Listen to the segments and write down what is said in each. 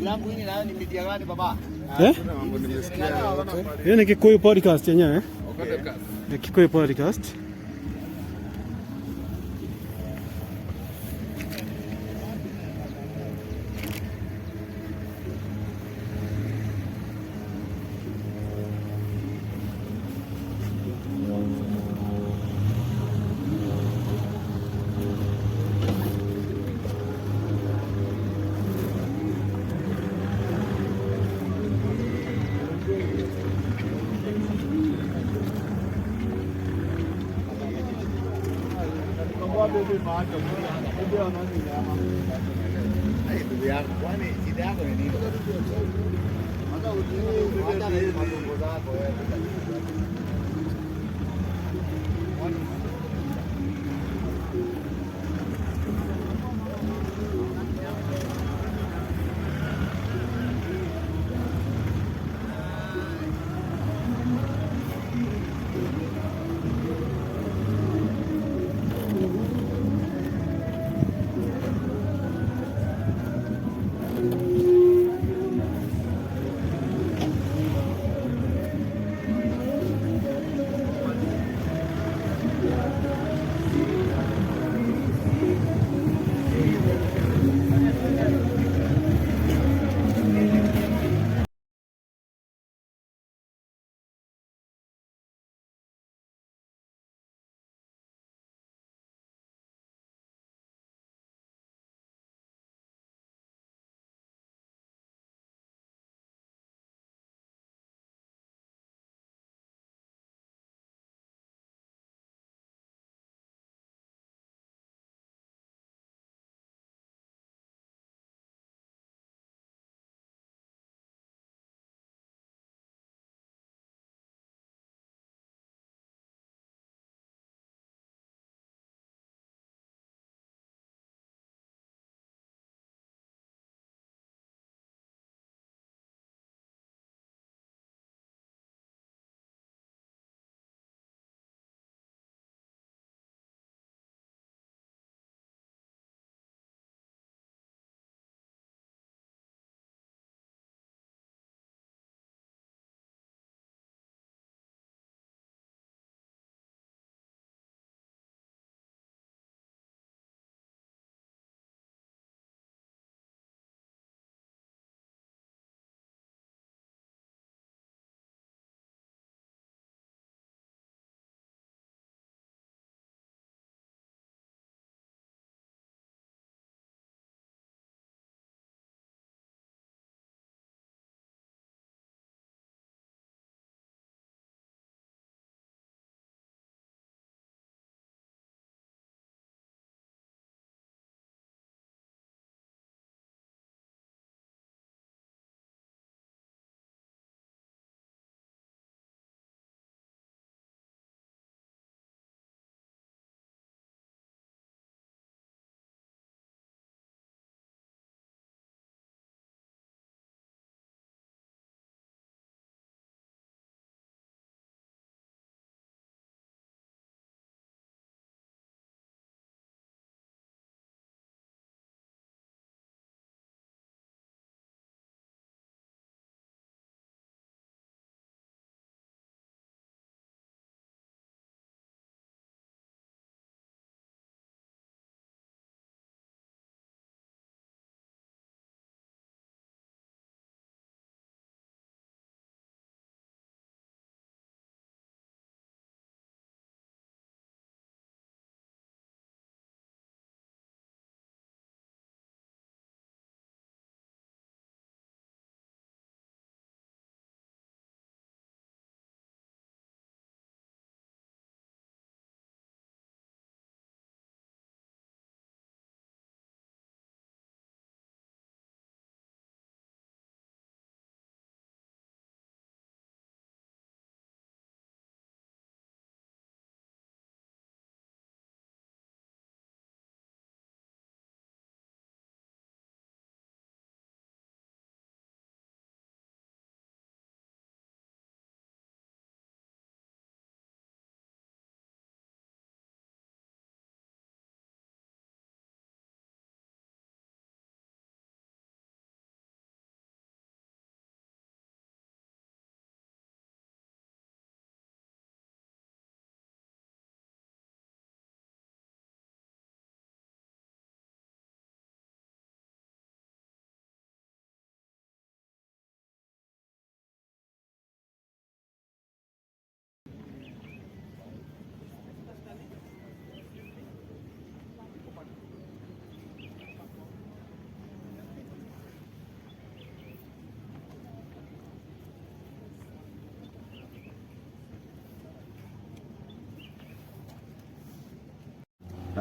yangu hii nayo ni media gani baba? Mambo nimesikia yote. Hiyo ni Kikuyu podcast yenyewe. Kikuyu podcast.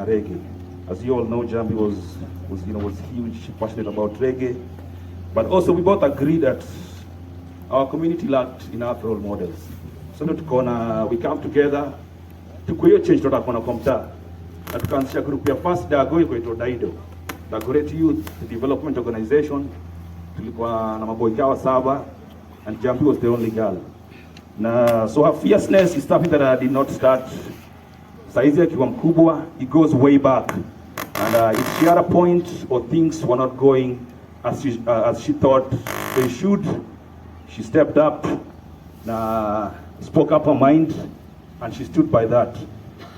reggae. As you all know, Jambi was huge, passionate about reggae. But also we both agreed that our community lacked enough role models. So we come together to create change tutakona kwa mtaa. Na tukaanzisha group ya First Dago iko Daido. Dagoretti Youth Development Organization. Tulikuwa na maboy kawa 7 and Jambi was the only girl. So her fierceness is something that I did not start. Saizi akiwa mkubwa, it goes way back. And if she had a point or things were not going as she thought they should, she stepped up, spoke up her mind, and she stood by that,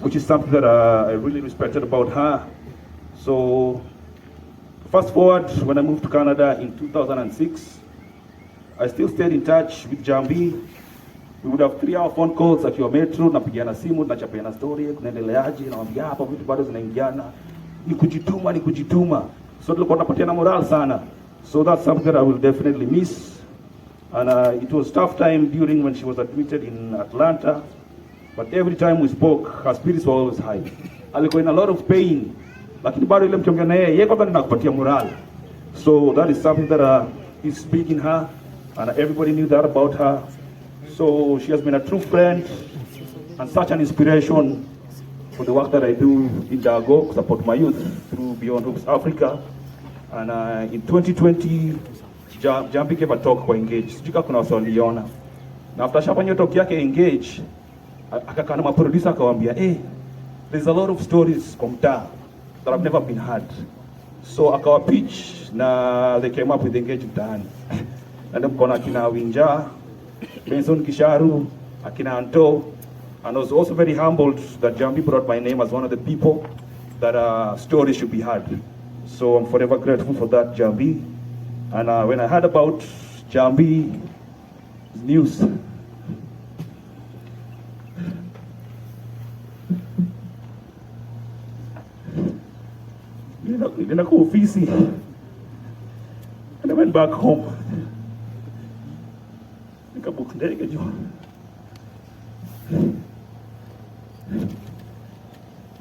which is something that I really respected about her. So, fast forward, when I moved to Canada in 2006, I still stayed in touch with Jambi. We would have 3-hour phone calls akiwa metro, napigiana simu, tunachapiana story, kunaendeleaje, naambia hapa vitu bado zinaingiana, ni kujituma. So tulikuwa tunapatiana moral sana. So that's something that I will definitely miss. And it was tough time during when she was admitted in Atlanta. But every time we spoke, her spirits were always high. Alikuwa in a lot of pain. Lakini bado ile mkiongea na yeye kwanza ninakupatia moral. So that is something that is big in her. And everybody knew that about her. So she has been a true friend and such an inspiration for the work that I do in Dago, support my youth through Beyond Hoops Africa. And in 2020, Jambi gave a talk kwa Engage. Sijui kuna watu waliona. Na after shafanya talk yake Engage, akakaa na producer akawaambia, there's a lot of stories kwa mtaa that have never been heard. So akawa pitch na they came up with Engage mtaani. Na ndio mkona akina Winja, Benson Kisharu, akina Anto, and I was also very humbled that Jambi brought my name as one of the people that stories should be heard. So I'm forever grateful for that, Jambi. And when I heard about Jambi news, ninakuwa ofisi, and I went back home. Nikabook ndege jo.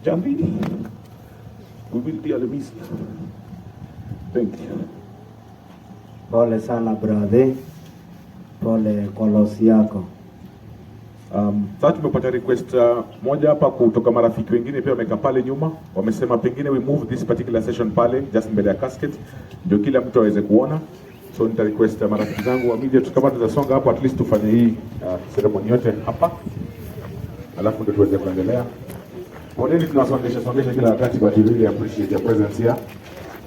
Jambi, we will dearly miss you. Thank you. Pole sana brother. Pole kwa losi yako. Sasa tumepata request moja hapa kutoka marafiki wengine pia wamekaa pale nyuma. Wamesema pengine we move this particular session pale just mbele ya casket ndio kila mtu aweze kuona. So nita request marafiki zangu wa media kama tutasonga hapo at least tufanye hii ceremony yote hapa. Alafu ndio tuweze kuendelea. Poleni tunasongesha kila wakati, but we really appreciate your presence here.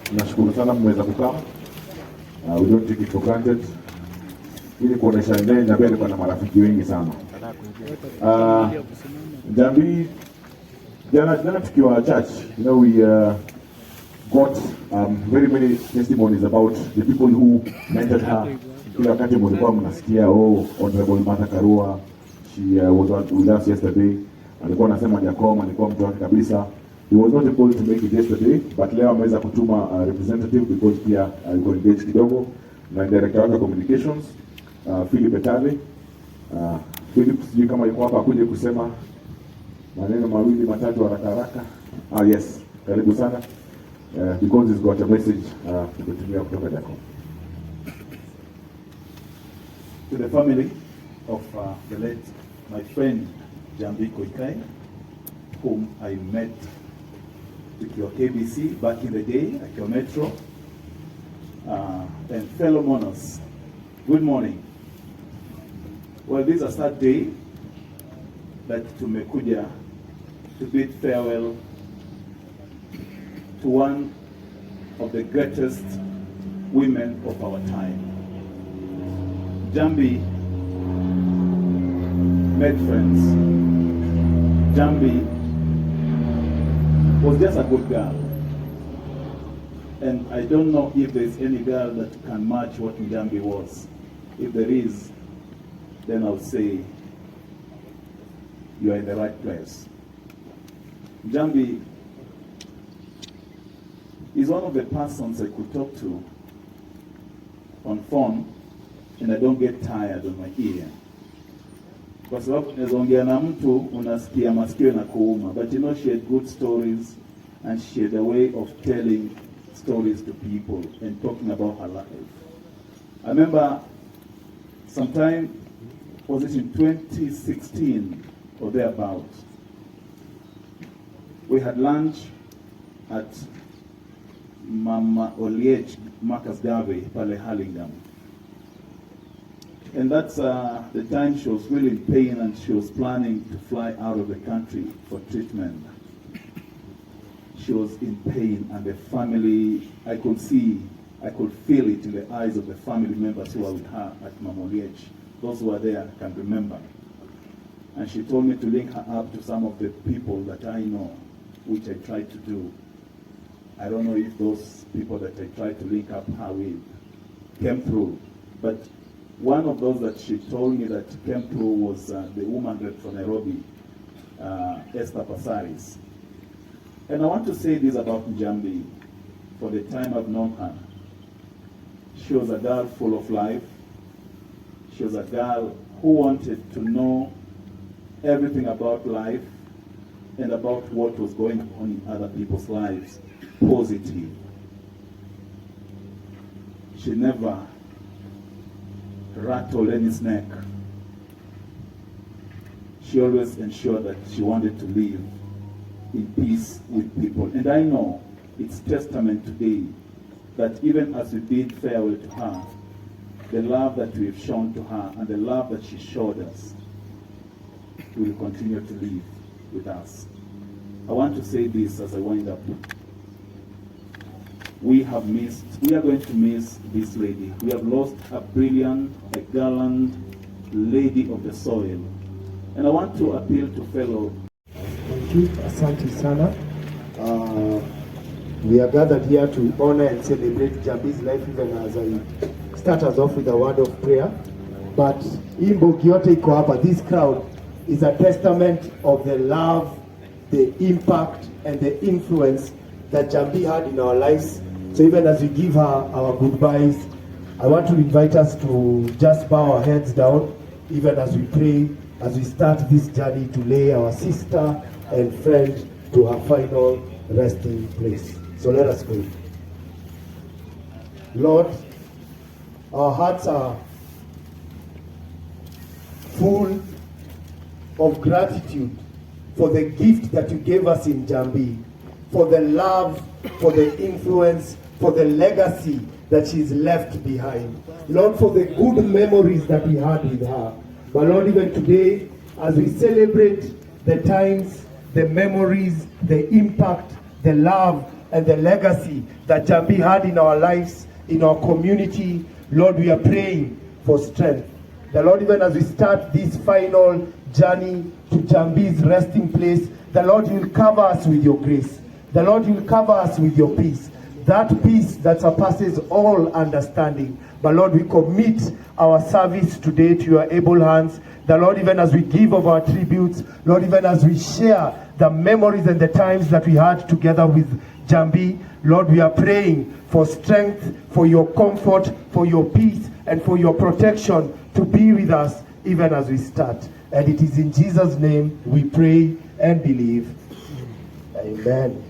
Tunashukuru sana mmeweza kukaa. We don't take it for granted. Ili kuonesha ndani Jambi alikuwa na marafiki wengi sana. Jambi jana tukiwa church, we got very many testimonies about the people who mentored her. Kila wakati mlikuwa mnasikia Honorable Martha Karua, she was with us yesterday. Alikuwa anasema Jacob alikuwa mtu wake kabisa. He was not able to make it yesterday, but leo ameweza kutuma representative because pia alikuwa engaged kidogo na director wa communications Philip Etale. Philip sijui kama yuko hapa akuje kusema maneno mawili matatu haraka. Yes, karibu sana. Because he's got a message kutumia kutoka Jacob. To the family of the late my friend Jambi Koikai, whom I met with KBC back in the day at your Metro, and fellow mourners, good morning. Well, this is a sad day that tumekuja to bid farewell to one of the greatest women of our time. Jambi made friends. Jambi was just a good girl. And I don't know if there's any girl that can match what Jambi was. If there is, then I'll say you are in the right place. Jambi is one of the persons I could talk to on phone and I don't get tired on my ear. Kwa sababu unaongea na mtu unasikia masikio na kuuma, but she had good stories, and she had a way of telling stories to people and talking about her life. I remember sometime, was it in 2016 or thereabouts, we had lunch at Mama Oliech Marcus Garvey, Pale Hurlingham. And that's the time she was really in pain and she was planning to fly out of the country for treatment. She was in pain and the family, I could feel it in the eyes of the family members who were with her at Mama Oliech. Those who were there can remember. And she told me to link her up to some of the people that I know, which I tried to do. I don't know if those people that I tried to link up her with came through, but one of those that she told me that came through was the woman from Nairobi, Esther Passaris. And I want to say this about Njambi. For the time I've known her, she was a girl full of life. She was a girl who wanted to know everything about life and about what was going on in other people's lives, positive. She never rattled any snake. She always ensured that she wanted to live in peace with people. And I know it's testament today that even as we bid farewell to her, the love that we've shown to her and the love that she showed us will continue to live with us. I want to say this as I wind up. We are going to miss this lady. We have lost a brilliant, a gallant lady of the soil. And I want to appeal to fellow. Thank you. Asante sana. We are gathered here to honor and celebrate Jambi's life, even as I start us off with a word of prayer. But Imbo Gyote iko hapa, this crowd is a testament of the love, the impact, and the influence that Jambi had in our lives. So even as we give her our goodbyes, I want to invite us to just bow our heads down, even as we pray, as we start this journey to lay our sister and friend to her final resting place. So let us pray. Lord, our hearts are full of gratitude for the gift that you gave us in Jambi, for the love, for the influence, for the legacy that she's left behind. Lord, for the good memories that we had with her. But Lord, even today, as we celebrate the times, the memories, the impact, the love, and the legacy that Jambi had in our lives, in our community, Lord, we are praying for strength. The Lord, even as we start this final journey to Jambi's resting place, the Lord, you will cover us with your grace. The Lord, you will cover us with your peace. That peace that surpasses all understanding. But Lord, we commit our service today to your able hands. The Lord, even as we give of our tributes, Lord, even as we share the memories and the times that we had together with Jambi, Lord, we are praying for strength, for your comfort, for your peace, and for your protection to be with us even as we start. And it is in Jesus' name we pray and believe. Amen.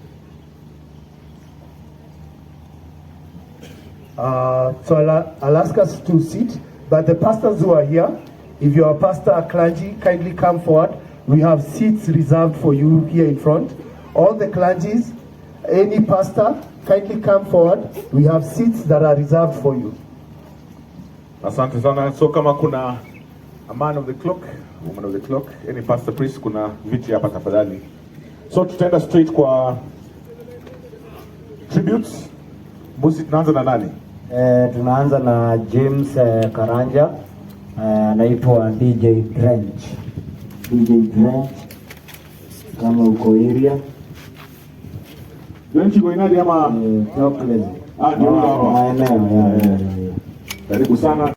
So I'll ask us to sit, but the pastors who are here, if you are a pastor or clergy, kindly come forward. We have seats reserved for you here in front. All the clergies, any pastor, kindly come forward. We have seats that are reserved for you. Asante sana. So kama kuna a man of the clock, woman of the clock, any pastor priest, kuna viti hapa tafadhali. So tutaenda straight kwa tributes. Musi tunaanza na nani? Tunaanza na James Karanja, anaitwa DJ Drench. DJ Drench, kama uko area. Drench uko inadi ama? Chocolate. Ndio hapa. Maeneo, ya. Karibu sana.